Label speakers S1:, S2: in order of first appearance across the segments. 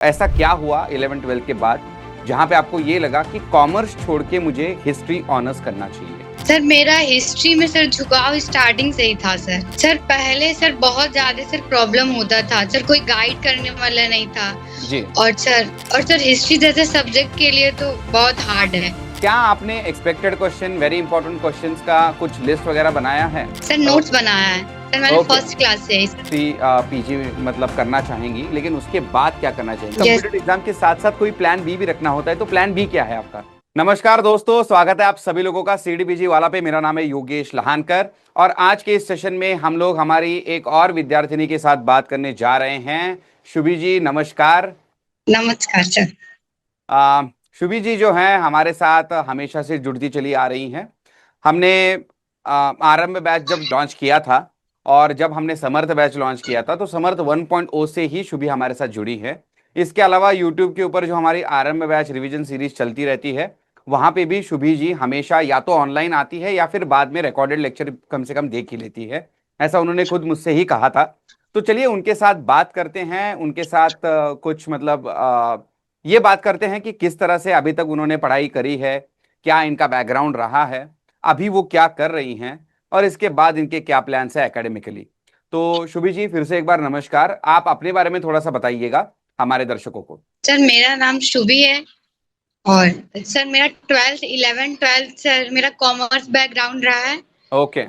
S1: ऐसा क्या हुआ 11th-12th के बाद जहां पे आपको ये लगा कि कॉमर्स छोड़ के मुझे हिस्ट्री ऑनर्स करना चाहिए?
S2: सर मेरा हिस्ट्री में सर झुकाव स्टार्टिंग से ही था सर पहले सर बहुत ज्यादा सर प्रॉब्लम होता था सर, कोई गाइड करने वाला नहीं था।
S1: जी।
S2: और सर हिस्ट्री जैसे सब्जेक्ट के लिए तो बहुत हार्ड है।
S1: क्या आपने expected question, very important questions का कुछ लिस्ट वगैरह बनाया है?
S2: सर नोट्स बनाया है सर, मैंने
S1: Okay.
S2: फर्स्ट क्लास से
S1: पीजी मतलब करना चाहेंगी, लेकिन उसके बाद क्या करना चाहिए?
S2: Yes.
S1: कंप्यूटर एग्जाम के साथ साथ कोई प्लान बी भी रखना होता है, तो प्लान बी क्या है आपका? नमस्कार दोस्तों, स्वागत है आप सभी लोगों का सीडीपीजी वाला पे। मेरा नाम है योगेश लहानकर और आज के इस सेशन में हम लोग हमारी एक और विद्यार्थिनी के साथ बात करने जा रहे हैं। शुभी जी नमस्कार।
S2: नमस्कार सर।
S1: शुभी जी जो हैं हमारे साथ हमेशा से जुड़ती चली आ रही हैं। हमने आरंभ बैच जब लॉन्च किया था और जब हमने समर्थ बैच लॉन्च किया था तो समर्थ 1.0 से ही शुभी हमारे साथ जुड़ी है। इसके अलावा यूट्यूब के ऊपर जो हमारी आरंभ बैच रिवीजन सीरीज चलती रहती है वहां पे भी शुभी जी हमेशा या तो ऑनलाइन आती है या फिर बाद में रिकॉर्डेड लेक्चर कम से कम देख ही लेती है। ऐसा उन्होंने खुद मुझसे ही कहा था। तो चलिए उनके साथ बात करते हैं, उनके साथ कुछ मतलब ये बात करते हैं कि किस तरह से अभी तक उन्होंने पढ़ाई करी है, क्या इनका बैकग्राउंड रहा है, अभी वो क्या कर रही हैं और इसके बाद इनके क्या प्लान्स है एकेडमिकली। तो शुभी जी फिर से एक बार नमस्कार। आप अपने बारे में थोड़ा सा बताइएगा हमारे दर्शकों को।
S2: सर मेरा नाम शुभी है और सर मेरा 12th सर मेरा कॉमर्स बैकग्राउंड रहा है।
S1: ओके।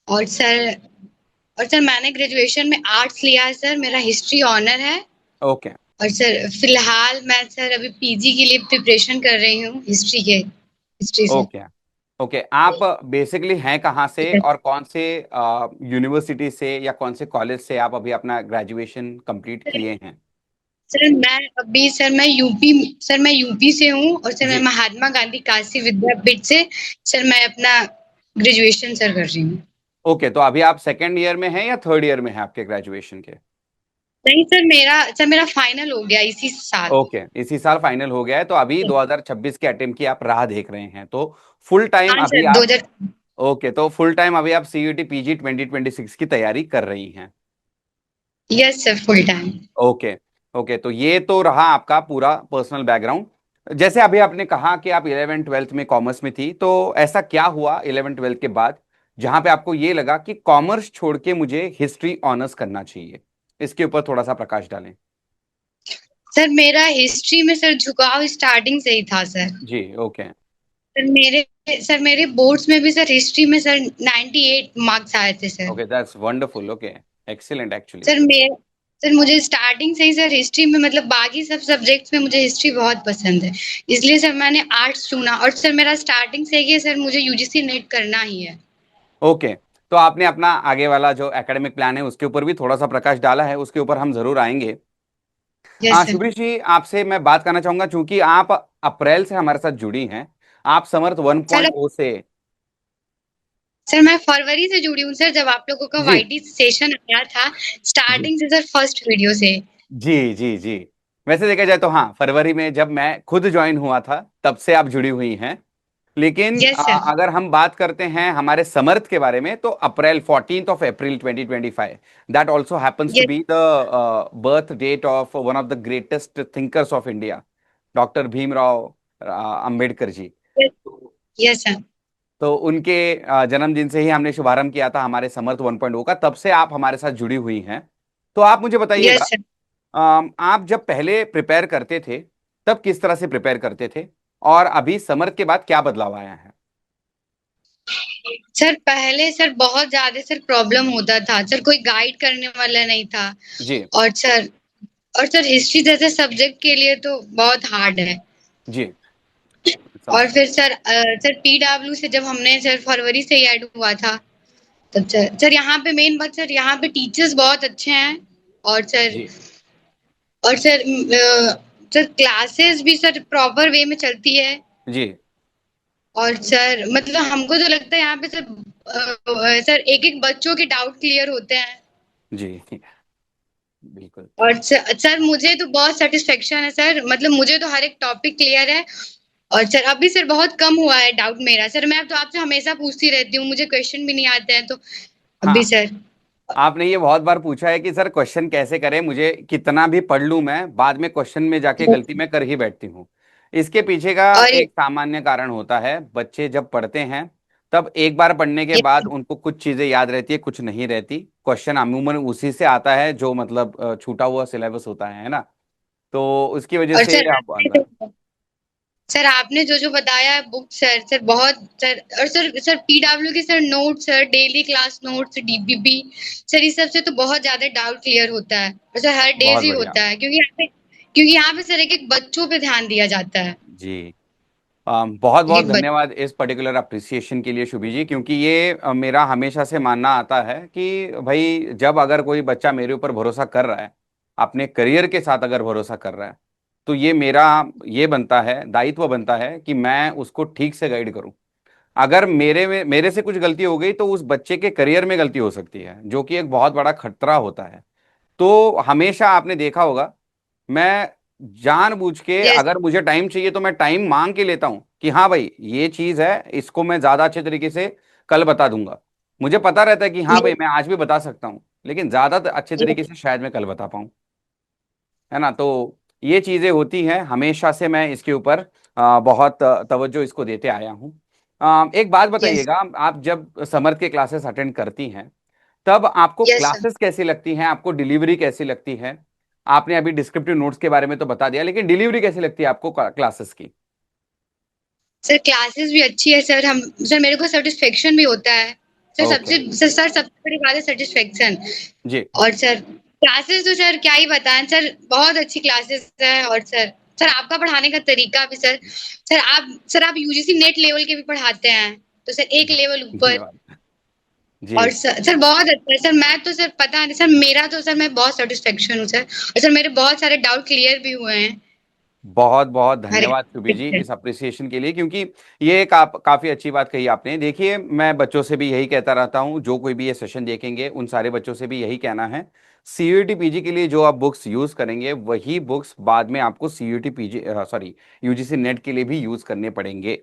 S2: और सर मैंने ग्रेजुएशन में आर्ट्स लिया है सर, मेरा हिस्ट्री ऑनर है।
S1: ओके।
S2: और सर फिलहाल मैं सर अभी पीजी के लिए प्रिपरेशन कर रही हूँ हिस्ट्री से।
S1: ओके। ओके, आप बेसिकली हैं कहाँ से और कौन से यूनिवर्सिटी से या कौन से कॉलेज से आप अभी अपना ग्रेजुएशन कंप्लीट किए हैं?
S2: सर मैं यूपी से हूँ और सर मैं
S1: जी।
S2: महात्मा गांधी काशी विद्यापीठ से सर मैं अपना ग्रेजुएशन सर कर रही हूँ।
S1: ओके, तो अभी आप सेकेंड ईयर में हैं या थर्ड ईयर में हैं आपके ग्रेजुएशन के?
S2: नहीं सर मेरा फाइनल हो गया इसी साल।
S1: ओके, इसी साल फाइनल हो गया है, तो अभी 2026 के अटेम्प्ट की आप राह देख रहे हैं। तो फुल टाइम
S2: हाँ
S1: अभी
S2: सर
S1: आप
S2: 2000।
S1: ओके, तो फुल टाइम अभी आप सीयूटी पीजी 2026 की तैयारी कर रही हैं।
S2: Yes sir full time.
S1: Okay. Okay, तो ये तो रहा आपका पूरा पर्सनल बैकग्राउंड। जैसे अभी आपने कहा कि आप 11th-12th में कॉमर्स में थी, तो ऐसा क्या हुआ 11th-12th के बाद जहां पे आपको ये लगा कि कॉमर्स छोड़ के मुझे हिस्ट्री ऑनर्स करना चाहिए? इसके ऊपर थोड़ा सा प्रकाश डालें।
S2: सर मेरा हिस्ट्री में सर झुकाव स्टार्टिंग से ही था सर।
S1: जी। ओके।
S2: मेरे बोर्ड्स में भी सर हिस्ट्री में सर 98 मार्क्स आए थे sir.
S1: Okay, that's wonderful. Okay, excellent actually.
S2: Sir मैं सर मुझे स्टार्टिंग से ही सर हिस्ट्री में मतलब बाकी सब सब्जेक्ट्स में मुझे हिस्ट्री बहुत पसंद है, इसलिए सर मैंने आर्ट्स चुना। और सर मेरा स्टार्टिंग से ही है सर, मुझे यूजीसी नेट करना ही है।
S1: ओके, तो आपने अपना आगे वाला जो एकेडमिक प्लान है उसके ऊपर भी थोड़ा सा प्रकाश डाला है, उसके ऊपर हम जरूर आएंगे।
S2: Yes sir.
S1: शुभ्री जी आपसे मैं बात करना चाहूंगा, चूंकि आप अप्रैल से हमारे साथ जुड़ी हैं, आप समर्थ
S2: सर
S1: 1.0 से।
S2: सर मैं फरवरी से जुड़ी हूँ सर, जब आप लोगों का
S1: जी।
S2: वाईटी सेशन आया था
S1: जी।
S2: स्टार्टिंग से सर, फर्स्ट वीडियो से।
S1: जी। जी। जी। वैसे देखा जाए तो हाँ, फरवरी में जब मैं खुद ज्वाइन हुआ था तब से आप जुड़ी हुई हैं। लेकिन
S2: यस सर।
S1: अगर हम बात करते हैं हमारे समर्थ के बारे में, तो April 14th of April 2025, that also happens to
S2: yes.
S1: Be the birth date of one of the greatest thinkers of India, doctor Bhimrao Ambedkar ji.
S2: Yes sir.
S1: तो उनके जन्मदिन से ही हमने शुभारंभ किया था हमारे समर्थ 1.0 का, तब से आप हमारे साथ जुड़ी हुई हैं। तो आप मुझे बताइएगा,
S2: यस सर।
S1: आप जब पहले प्रिपेयर करते थे तब किस तरह से प्रिपेयर करते थे और अभी समर्थ के बाद क्या बदलाव आया है?
S2: सर पहले सर बहुत ज्यादा सर प्रॉब्लम होता था सर, कोई गाइड करने वाला नहीं था।
S1: जी।
S2: और सर हिस्ट्री जैसे सब्जेक्ट के लिए तो बहुत हार्ड है।
S1: जी। समझ
S2: और
S1: सकते।
S2: फिर सर पीडब्ल्यू से जब हमने सर फरवरी से ही ऐड हुआ था, तब सर यहाँ पे मेन बात सर, यहाँ पे टीचर्स बहुत अच्छे हैं। और सर
S1: जी।
S2: और सर सर क्लासेस भी सर प्रॉपर वे में चलती है।
S1: जी।
S2: और सर मतलब हमको तो लगता है यहाँ पे सर सर एक एक बच्चों के डाउट क्लियर होते हैं।
S1: जी। बिल्कुल।
S2: और सर मुझे तो बहुत सेटिस्फेक्शन है सर, मतलब मुझे तो हर एक टॉपिक क्लियर है। और सर अभी सर बहुत कम हुआ है डाउट मेरा सर, मैं तो आपसे हमेशा पूछती रहती हूँ, मुझे क्वेश्चन भी नहीं आते हैं तो। अभी
S1: हाँ।
S2: सर
S1: आपने ये बहुत बार पूछा है कि सर क्वेश्चन कैसे करें, मुझे कितना भी पढ़ लूं मैं बाद में क्वेश्चन में जाके गलती मैं कर ही बैठती हूँ। इसके पीछे का
S2: और
S1: एक सामान्य कारण होता है, बच्चे जब पढ़ते हैं तब एक बार पढ़ने के
S2: ये
S1: बाद उनको कुछ चीजें याद रहती है, कुछ नहीं रहती। क्वेश्चन अमूमन उसी से आता है जो मतलब छूटा हुआ सिलेबस होता है ना। तो उसकी वजह
S2: और
S1: से
S2: सर
S1: आप बार बार।
S2: सर आपने जो जो बताया है बुक सर सर बहुत सर, और सर सर पीडब्ल्यू के sir note sir daily class notes DPP sir इस सब से तो बहुत ज्यादा डाउट क्लियर होता है, और सर हर डेज
S1: बहुत
S2: ही
S1: बढ़िया।
S2: होता है, क्योंकि यहाँ पे सर एक एक बच्चों पे ध्यान दिया जाता है।
S1: जी। बहुत
S2: एक
S1: बहुत
S2: एक बच्चे।
S1: धन्यवाद इस पर्टिकुलर अप्रिसिएशन के लिए शुभी जी, क्योंकि ये मेरा हमेशा से मानना आता है कि भाई जब अगर कोई बच्चा मेरे ऊपर भरोसा कर रहा है, अपने करियर के साथ अगर भरोसा कर रहा है, तो ये मेरा ये बनता है, दायित्व बनता है कि मैं उसको ठीक से गाइड करूं। अगर मेरे से कुछ गलती हो गई तो उस बच्चे के करियर में गलती हो सकती है, जो कि एक बहुत बड़ा खतरा होता है। तो हमेशा आपने देखा होगा, मैं जानबूझ के
S2: यस।
S1: अगर मुझे टाइम चाहिए तो मैं टाइम मांग के लेता हूं कि हाँ भाई ये चीज है, इसको मैं ज्यादा अच्छे तरीके से कल बता दूंगा। मुझे पता रहता है कि हाँ भाई
S2: यस।
S1: मैं आज भी बता सकता हूँ, लेकिन ज्यादा अच्छे तरीके से शायद मैं कल बता पाऊँ। है ना। तो ये चीजें होती हैं, हमेशा से मैं इसके ऊपर बहुत तवज्जो इसको देते आया हूँ। एक बात
S2: यस।
S1: बताइएगा, आप जब समर के क्लासेस अटेंड करती हैं तब आपको
S2: यस सर।
S1: क्लासेस कैसी लगती हैं, आपको डिलीवरी कैसी लगती है? आपने अभी डिस्क्रिप्टिव नोट्स के बारे में तो बता दिया, लेकिन डिलीवरी कैसी लगती है आपको क्लासेस की?
S2: सर क्लासेस भी अच्छी है सर, हम सर मेरे को सेटिस्फेक्शन भी होता है। Sir
S1: okay.
S2: सबसे बड़ी बात है सेटिस्फेक्शन।
S1: जी।
S2: और सर क्लासेस तो सर क्या ही बताएं सर, बहुत अच्छी क्लासेस है। और सर सर आपका पढ़ाने का तरीका भी सर, सर आप यूजीसी नेट लेवल के भी पढ़ाते हैं, तो सर एक लेवल ऊपर।
S1: धन्यवाद। जी।
S2: और सर बहुत अच्छा है सर, मैं तो सर पता नहीं सर, मेरा तो सर मैं बहुत सेटिस्फेक्शन हूँ सर, और सर मेरे बहुत सारे डाउट क्लियर भी हुए हैं।
S1: बहुत बहुत
S2: हर
S1: धन्यवाद सुबी जी
S2: एक।
S1: इस अप्रिसिएशन के लिए, क्योंकि ये एक काफी अच्छी बात कही आपने। देखिए, मैं बच्चों से भी यही कहता रहता हूँ, जो कोई भी ये सेशन देखेंगे उन सारे बच्चों से भी यही कहना है, सीयूईटी पीजी के लिए जो आप बुक्स यूज करेंगे वही बुक्स बाद में आपको CUET PG sorry UGC net के लिए भी यूज करने पड़ेंगे।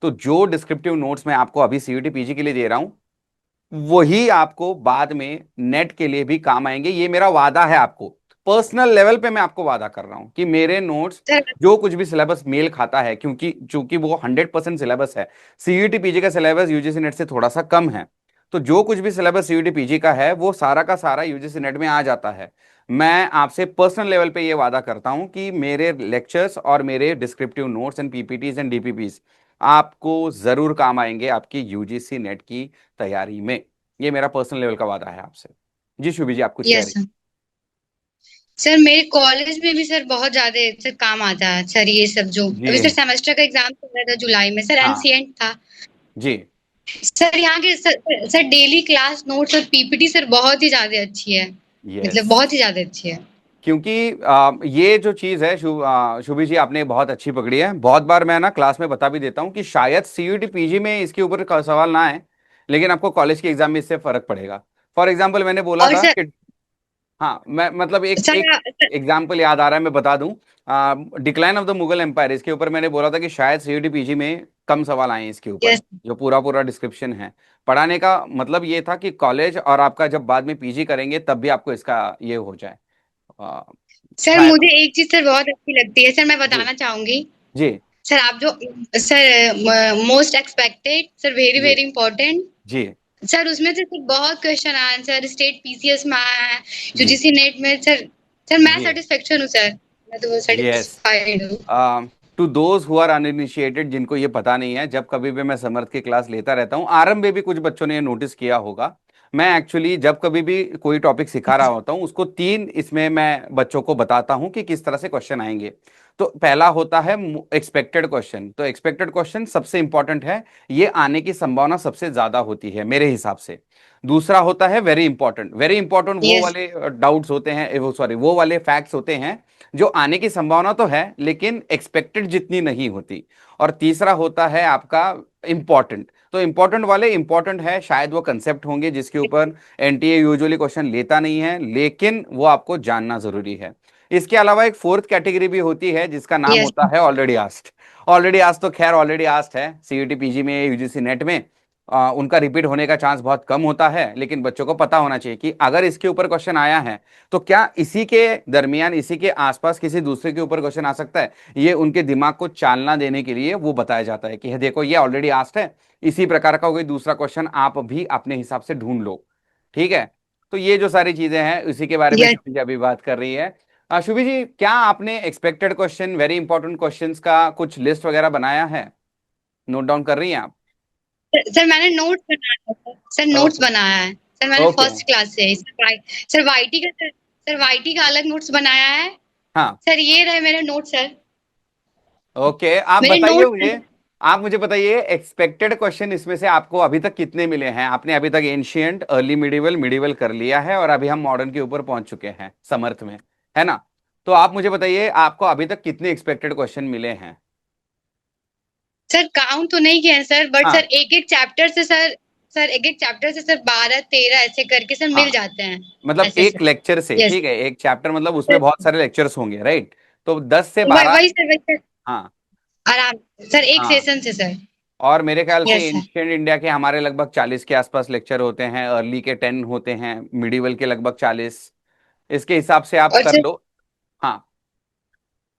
S1: तो जो डिस्क्रिप्टिव नोट्स मैं आपको अभी सीयूईटी पीजी के लिए दे रहा हूँ, वही आपको बाद में नेट के लिए भी काम आएंगे, ये मेरा वादा है आपको। पर्सनल लेवल पे मैं आपको वादा कर रहा हूं कि मेरे नोट्स
S2: सर
S1: जो कुछ भी सिलेबस मेल खाता है, क्योंकि चूंकि वो 100% सिलेबस है। सीयूईटी पीजी का सिलेबस यूजीसी नेट से थोड़ा सा कम है, तो जो कुछ भी सिलेबस सीयूईटी पीजी का है वो सारा का सारा यूजीसी नेट में आ जाता है। मैं आपसे पर्सनल लेवल पे ये वादा करता हूं कि मेरे लेक्चर्स और मेरे descriptive notes and PPTs and DPPs आपको जरूर काम आएंगे आपकी यूजीसी नेट की तैयारी में। ये मेरा पर्सनल लेवल का वादा है आपसे। जी शुभी जी, आप कुछ कह
S2: यस
S1: रही?
S2: सर। सर मेरे कॉलेज में भी सर बहुत ज्यादा सर काम आता है सर, ये सब जो अभी सर
S1: जी।
S2: सेमेस्टर का एग्जाम चल रहा था जुलाई में सर,
S1: हाँ।
S2: एनसीएंट था।
S1: जी।
S2: सर यहाँ के सर डेली क्लास नोट्स और पीपीटी सर बहुत ही ज्यादा अच्छी है, मतलब
S1: यस।
S2: बहुत ही ज्यादा अच्छी है।
S1: क्योंकि ये जो चीज है शुभी जी, आपने बहुत अच्छी पकड़ी है। बहुत बार मैं ना क्लास में बता भी देता हूँ कि शायद सीयूईटी पीजी में इसके ऊपर सवाल ना आए, लेकिन आपको कॉलेज के एग्जाम में इससे फर्क पड़ेगा। फॉर एग्जाम्पल मैंने बोला
S2: और
S1: था
S2: सर
S1: कि हाँ, मैं मतलब एक
S2: सर
S1: एक एग्जाम्पल याद आ रहा है, मैं बता दूं। Decline of the Mughal empire, इसके ऊपर मैंने बोला था कि शायद सीयूटी पीजी में कम सवाल आए हैं इसके ऊपर।
S2: यस
S1: जो पूरा पूरा डिस्क्रिप्शन है पढ़ाने का, मतलब ये था कि कॉलेज और आपका जब बाद में पीजी करेंगे तब भी आपको इसका ये हो जाए। आ,
S2: सर
S1: शायद।
S2: मुझे एक चीज सर बहुत अच्छी लगती है सर, मैं
S1: जी।
S2: बताना चाहूंगी।
S1: जी।
S2: सर आप जो sir most expected sir very
S1: जी।
S2: वेरी इंपॉर्टेंट
S1: जी।
S2: सर, उसमें से सर बहुत क्वेश्चन आए हैं सर, स्टेट पीसीएस में आया है,
S1: जी।
S2: यूजीसी नेट में सर। सर मैं
S1: जी।
S2: सेटिस्फेक्शन हूँ सर, मैं तो
S1: यस।
S2: सेटिस्फाइड हूँ।
S1: To those who are uninitiated, जिनको ये पता नहीं है, जब कभी भी मैं समर्थ की क्लास लेता रहता हूँ, आरंभ में भी कुछ बच्चों ने ये नोटिस किया होगा, मैं एक्चुअली जब कभी भी कोई टॉपिक सिखा रहा होता हूँ उसको तीन इसमें मैं बच्चों को बताता हूँ कि किस तरह से क्वेश्चन आएंगे। तो पहला होता है एक्सपेक्टेड क्वेश्चन, तो एक्सपेक्टेड क्वेश्चन सबसे इंपॉर्टेंट है, ये आने की संभावना सबसे ज्यादा होती है मेरे हिसाब से। दूसरा होता है वेरी इंपॉर्टेंट, वेरी इंपॉर्टेंट वो
S2: यस
S1: वाले डाउट्स होते हैं, वो सॉरी वो वाले फैक्ट्स होते हैं जो आने की संभावना तो है लेकिन एक्सपेक्टेड जितनी नहीं होती। और तीसरा होता है आपका इंपॉर्टेंट, तो इंपॉर्टेंट वाले इंपॉर्टेंट है, शायद वो कंसेप्ट होंगे जिसके ऊपर एनटीए यूजुअली क्वेश्चन लेता नहीं है, लेकिन वो आपको जानना जरूरी है। इसके अलावा एक फोर्थ कैटेगरी भी होती है जिसका नाम
S2: यस
S1: होता है ऑलरेडी आस्ट। ऑलरेडी आस्ट तो खैर ऑलरेडी आस्ट है सीयूटी पीजी में यूजीसी नेट में, उनका रिपीट होने का चांस बहुत कम होता है, लेकिन बच्चों को पता होना चाहिए कि अगर इसके ऊपर क्वेश्चन आया है तो क्या इसी के दरमियान, इसी के आसपास किसी दूसरे के ऊपर क्वेश्चन आ सकता है। ये उनके दिमाग को चालना देने के लिए वो बताया जाता है कि देखो ये ऑलरेडी आस्ट है, इसी प्रकार का कोई दूसरा क्वेश्चन आप भी अपने हिसाब से ढूंढ लो। ठीक है। तो ये जो सारी चीजें हैं उसी के बारे में
S2: यस
S1: शुभि जी अभी बात कर रही है। शुभि जी, क्या आपने expected question, very important questions का कुछ लिस्ट वगैरह बनाया है, नोट डाउन कर रही हैं आप?
S2: सर, मैंने नोट्स बनाया है सर, नोट्स
S1: ओके।
S2: बनाया है सर, मैंने
S1: ओके।
S2: फर्स्ट क्लास से सर, सर वाईटी का सर वाईटी का अलग नोट्स बनाया है।
S1: हाँ।
S2: सर ये रहे मेरे नोट्स सर,
S1: ओके, आप
S2: मेरे
S1: बताइए
S2: नोट्स।
S1: मुझे, आप मुझे बताइए एक्सपेक्टेड क्वेश्चन इसमें से आपको अभी तक कितने मिले हैं। आपने अभी तक एंशियंट, अर्ली मिडिवल, मिडिवल कर लिया है और अभी हम मॉडर्न के ऊपर पहुंच चुके हैं, समर्थ में, है ना? तो आप मुझे बताइए आपको अभी तक कितने एक्सपेक्टेड क्वेश्चन मिले हैं।
S2: सर काउंट तो नहीं किए हैं सर, बट सर
S1: हाँ।
S2: एक एक चैप्टर से सर एक एक चैप्टर से सर 12 13 ऐसे करके सर मिल
S1: हाँ,
S2: जाते हैं।
S1: मतलब
S2: ऐसे
S1: एक
S2: सर।
S1: लेक्चर से,
S2: यस
S1: ठीक है, एक चैप्टर मतलब उसमें बहुत सारे लेक्चर्स होंगे, राइट? तो 10 से 12।
S2: वही सर।
S1: हाँ।
S2: आराम सर, एक
S1: हाँ,
S2: सेशन से सर।
S1: और मेरे ख्याल से
S2: यस सर।
S1: एंशियंट इंडिया के हमारे लगभग 40 के आसपास लेक्चर होते हैं, अर्ली के 10 होते हैं, मिडिवल के लगभग 40। इसके हिसाब से आप
S2: और
S1: कर
S2: सर
S1: लो। हाँ।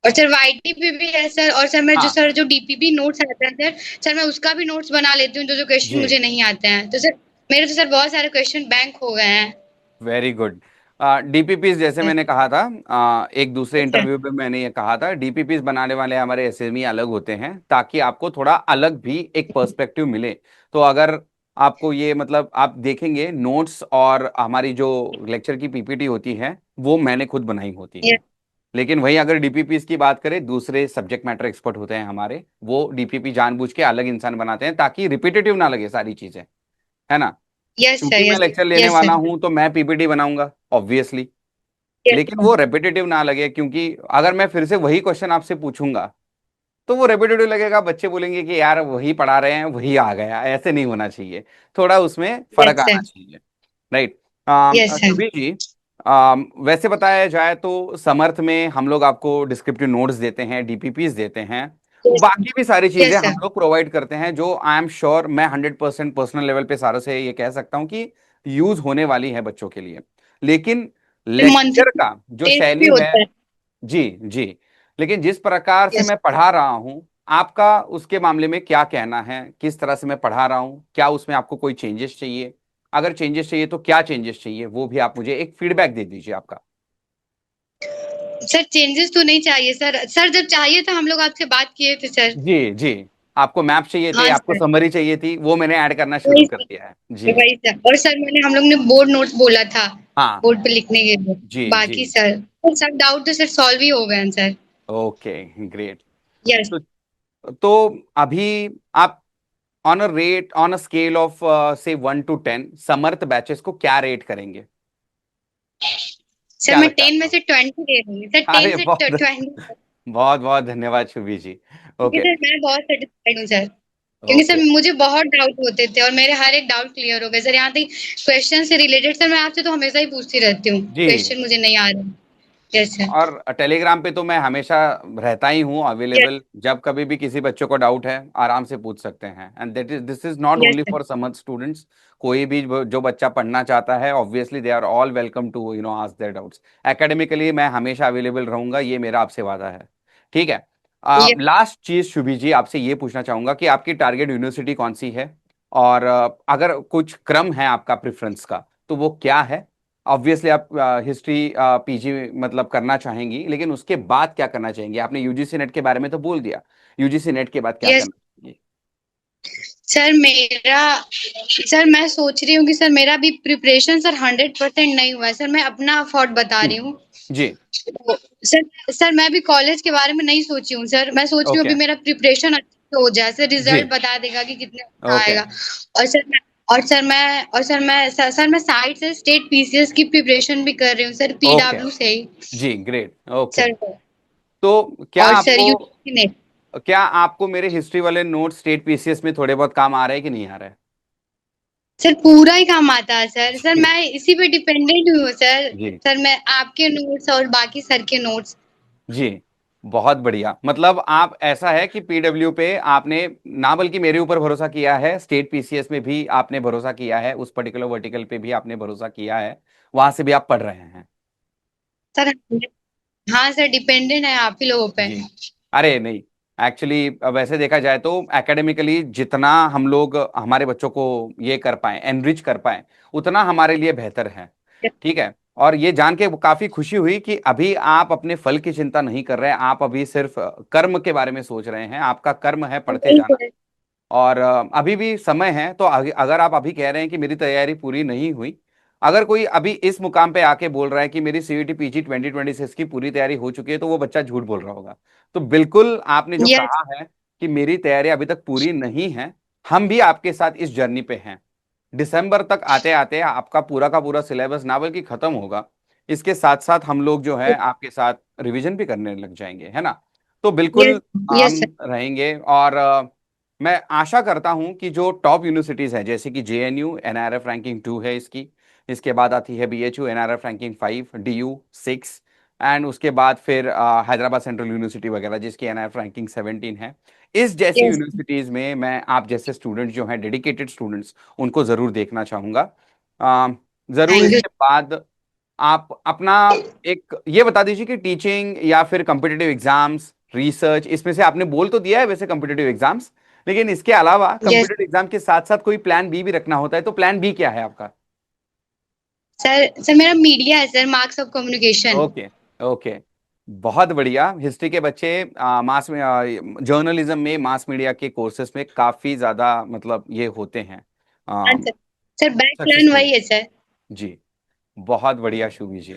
S2: और सर वाईटी पे भी है सर, और
S1: हाँ
S2: सर जो डीपीपी नोट्स आता है सर, मैं उसका भी नोट्स बना लेती हूँ, जो जो क्वेश्चन
S1: जी,
S2: मुझे नहीं आते हैं तो सर, मेरे तो सर बहुत सारे क्वेश्चन बैंक हो गए हैं।
S1: Very good. डीपीपीस जैसे
S2: यस
S1: मैंने कहा था, एक दूसरे
S2: सर।
S1: इंटरव्यू में मैंने ये कहा था, डीपीपीस बनाने वाले हमारे एसएमई अलग होते हैं ताकि आपको थोड़ा अलग भी एक पर्सपेक्टिव मिले। तो अगर आपको ये मतलब आप देखेंगे नोट्स और हमारी जो लेक्चर की पीपीटी होती है वो मैंने खुद बनाई होती
S2: यस
S1: हैं। लेकिन वही अगर डीपीपीस की बात करें, दूसरे सब्जेक्ट मैटर एक्सपर्ट होते हैं हमारे, वो डीपीपी जानबूझ के अलग इंसान बनाते हैं ताकि रिपीटेटिव ना लगे सारी चीजें, है ना?
S2: Yes sir.
S1: क्योंकि मैं
S2: यस
S1: लेक्चर लेने
S2: यस
S1: वाला
S2: सर।
S1: हूं तो मैं पीपीटी बनाऊंगा ऑब्वियसली,
S2: यस
S1: लेकिन वो रेपिटेटिव ना लगे, क्योंकि अगर मैं फिर से वही क्वेश्चन आपसे पूछूंगा तो वो रेपिटेटिव लगेगा, बच्चे बोलेंगे कि यार वही पढ़ा रहे हैं वही आ गया, ऐसे नहीं होना चाहिए, थोड़ा उसमें फर्क आना
S2: सर।
S1: चाहिए, right?
S2: Yes sir.
S1: Shubhi ji, वैसे बताया जाए तो समर्थ में हम लोग आपको डिस्क्रिप्टिव नोट्स देते हैं, डीपीपीस देते हैं,
S2: यस
S1: बाकी भी सारी चीजें
S2: यस
S1: हम
S2: सर।
S1: लोग प्रोवाइड करते हैं, जो आई एम श्योर मैं 100% पर्सनल लेवल पे सारों से ये कह सकता हूँ कि यूज होने वाली है बच्चों के लिए। लेकिन लेक्चर
S2: मंथली
S1: का जो
S2: टेस्ट भी
S1: शैली है,
S2: होता है।
S1: जी जी, लेकिन जिस प्रकार से
S2: यस
S1: मैं पढ़ा रहा हूं, आपका उसके मामले में क्या कहना है, किस तरह से मैं पढ़ा रहा हूं, क्या उसमें आपको कोई चेंजेस चाहिए? अगर चेंजेस चाहिए तो क्या चेंजेस चाहिए, वो भी आप मुझे एक फीडबैक दे दीजिए आपका।
S2: सर, चेंजेस तो नहीं चाहिए सर, जब चाहिए था हम लोग आपसे बात किए थे सर।
S1: जी जी, आपको मैप चाहिए थे,
S2: हाँ
S1: आपको
S2: सर।
S1: समरी चाहिए थी, वो मैंने ऐड करना शुरू
S2: वही
S1: कर
S2: सर।
S1: दिया है जी।
S2: वही सर, और सर हम लोग ने बोर्ड नोट्स बोला था,
S1: हाँ।
S2: बोर्ड पे लिखने के लिए।
S1: जी जी।
S2: बाकी सर सब डाउट तो सर सॉल्व ही हो गए हैं सर।
S1: Okay, great.
S2: यस
S1: तो तो अभी आप on a rate, on a scale of से 1 to 10 समर्थ बैचेस को क्या रेट करेंगे?
S2: सर,
S1: क्या
S2: मैं
S1: लगता है
S2: 10 में
S1: आपको?
S2: से 20 दे दूंगी सर, 10
S1: अरे
S2: से
S1: बहुत
S2: 20।
S1: बहुत बहुत धन्यवाद शुभी जी।
S2: क्योंकि
S1: ओके।
S2: सर मैं बहुत सेटिस्फाइड हूँ सर, क्योंकि
S1: ओके।
S2: सर मुझे बहुत डाउट होते थे और मेरे हर एक डाउट क्लियर हो गए सर। यहाँ तक क्वेश्चन से रिलेटेड सर मैं आपसे तो हमेशा ही पूछती रहती हूँ,
S1: जी,
S2: क्वेश्चन मुझे नहीं आ रहे। Yes sir.
S1: और टेलीग्राम पे तो मैं हमेशा रहता ही हूँ
S2: यस
S1: अवेलेबल, जब कभी भी किसी बच्चों को डाउट है आराम से पूछ सकते हैं, and that is, this is not
S2: yes
S1: only
S2: sir.
S1: For Samarth students. कोई भी जो बच्चा पढ़ना चाहता है obviously they are all welcome to ask their doubts. Academically मैं हमेशा अवेलेबल रहूंगा, ये मेरा आपसे वादा है। ठीक है।
S2: यस
S1: लास्ट चीज शुभी जी, आपसे ये पूछना चाहूंगा कि आपकी टारगेट यूनिवर्सिटी कौन सी है, और अगर कुछ क्रम है आपका प्रेफरेंस का तो वो क्या है? ऑब्वियसली आप हिस्ट्री पीजी मतलब करना चाहेंगी, लेकिन उसके बाद क्या करना चाहेंगी? आपने यूजीसी नेट के बारे में तो बोल दिया, यूजीसी नेट के बाद क्या
S2: यस
S1: करना चाहेंगी?
S2: सर। मैं सोच रही हूँ कि सर मेरा भी प्रिपरेशन सर 100% नहीं हुआ है सर, मैं अपना एफर्ट बता रही
S1: जी
S2: हूँ।
S1: जी।
S2: तो सर मैं भी कॉलेज के बारे में नहीं सोची हूँ सर, मैं सोच रही हूँ
S1: ओके।
S2: अभी मेरा प्रिपरेशन अच्छे से हो जाए सर,
S1: जी।
S2: रिजल्ट बता देगा कि कितने अच्छा
S1: ओके।
S2: आएगा। और सर मैं और सर मैं साइड से स्टेट पीसीएस की प्रिपरेशन भी कर रही हूँ सर,
S1: ओके।
S2: पीडब्ल्यू से ही
S1: जी, ग्रेट। ओके।
S2: सर।
S1: तो क्या
S2: और सर
S1: आपको,
S2: यूजीसी नेट।
S1: क्या आपको मेरे हिस्ट्री वाले नोट स्टेट पीसीएस में थोड़े बहुत काम आ रहे हैं कि नहीं आ रहे हैं?
S2: सर पूरा ही काम आता है सर,
S1: जी
S2: मैं इसी पे डिपेंडेंट हूँ सर।
S1: जी
S2: सर मैं आपके नोट्स और बाकी सर के नोट्स।
S1: जी, बहुत बढ़िया। मतलब आप, ऐसा है कि पीडब्ल्यू पे आपने ना बल्कि मेरे ऊपर भरोसा किया है, स्टेट पीसीएस में भी आपने भरोसा किया है, उस पर्टिकुलर वर्टिकल पे भी आपने भरोसा किया है, वहां से भी आप पढ़ रहे हैं।
S2: सर हाँ सर, डिपेंडेंट है आप ही लोगों पे।
S1: जी। अरे नहीं, एक्चुअली वैसे देखा जाए तो एकेडमिकली जितना हम लोग हमारे बच्चों को ये कर पाए, एनरिच कर पाए, उतना हमारे लिए बेहतर है। ठीक है। और ये जान के काफी खुशी हुई कि अभी आप अपने फल की चिंता नहीं कर रहे हैं, आप अभी सिर्फ कर्म के बारे में सोच रहे हैं। आपका कर्म है पढ़ते
S2: नहीं
S1: जाना।
S2: सर।
S1: और अभी भी समय है, तो अगर आप अभी कह रहे हैं कि मेरी तैयारी पूरी नहीं हुई, अगर कोई अभी इस मुकाम पे आके बोल रहा है कि मेरी सीईटी पीजी 2026 की पूरी तैयारी हो चुकी है, तो वो बच्चा झूठ बोल रहा होगा। तो बिल्कुल आपने जो
S2: यस।
S1: कहा है कि मेरी तैयारी अभी तक पूरी नहीं है, हम भी आपके साथ इस जर्नी पे हैं। दिसंबर तक आते आते आपका पूरा का पूरा सिलेबस ना बल्कि खत्म होगा, इसके साथ साथ हम लोग जो है आपके साथ रिवीजन भी करने लग जाएंगे, है ना। तो
S2: यस।
S1: बिल्कुल
S2: यस
S1: हम
S2: सर।
S1: रहेंगे। और मैं आशा करता हूं कि जो टॉप यूनिवर्सिटीज हैं, जैसे कि जेएनयू एनआरएफ रैंकिंग 2 है इसकी, इसके बाद आती है BHU NRF ranking 5, DU 6, and उसके बाद फिर हैदराबाद सेंट्रल यूनिवर्सिटी वगैरह जिसकी एनआरएफ रैंकिंग 17 है। इस जैसी
S2: यस।
S1: यूनिवर्सिटीज में मैं आप जैसे स्टूडेंट्स जो हैं, डेडिकेटेड स्टूडेंट्स, उनको जरूर देखना चाहूंगा। अ, जरूर
S2: थैंक यू।
S1: इसके बाद आप अपना एक ये बता दीजिए कि टीचिंग या फिर कॉम्पिटिटिव एग्जाम्स, रिसर्च, इसमें से आपने बोल तो दिया है वैसे कॉम्पिटिटिव एग्जाम्स, लेकिन इसके अलावा
S2: यस
S1: कॉम्पिटिटिव एग्जाम के साथ साथ कोई प्लान बी भी रखना होता है, तो प्लान बी क्या है आपका?
S2: सर। सर मेरा मीडिया है sir, marks of communication.
S1: Okay. Okay. बहुत बढ़िया। हिस्ट्री के बच्चे मास में, जर्नलिज्म में, मास मीडिया के कोर्सेज में काफी ज्यादा मतलब ये होते हैं
S2: हाँ sir. Sir back plan
S1: successful.
S2: वही है सर।
S1: जी। बहुत बढ़िया शुभी जी।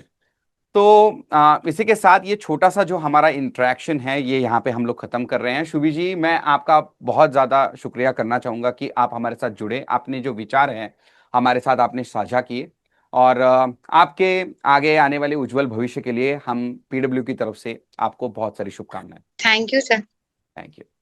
S1: तो इसी के साथ ये छोटा सा जो हमारा इंटरेक्शन है ये यहाँ पे हम लोग खत्म कर रहे हैं। शुभी जी, मैं आपका बहुत ज्यादा शुक्रिया करना चाहूंगा कि आप हमारे साथ जुड़े, आपने जो विचार हैं हमारे साथ आपने साझा किए। और आपके आगे आने वाले उज्जवल भविष्य के लिए हम पीडब्ल्यू की तरफ से आपको बहुत सारी शुभकामनाएं।
S2: Thank you sir.
S1: Thank you.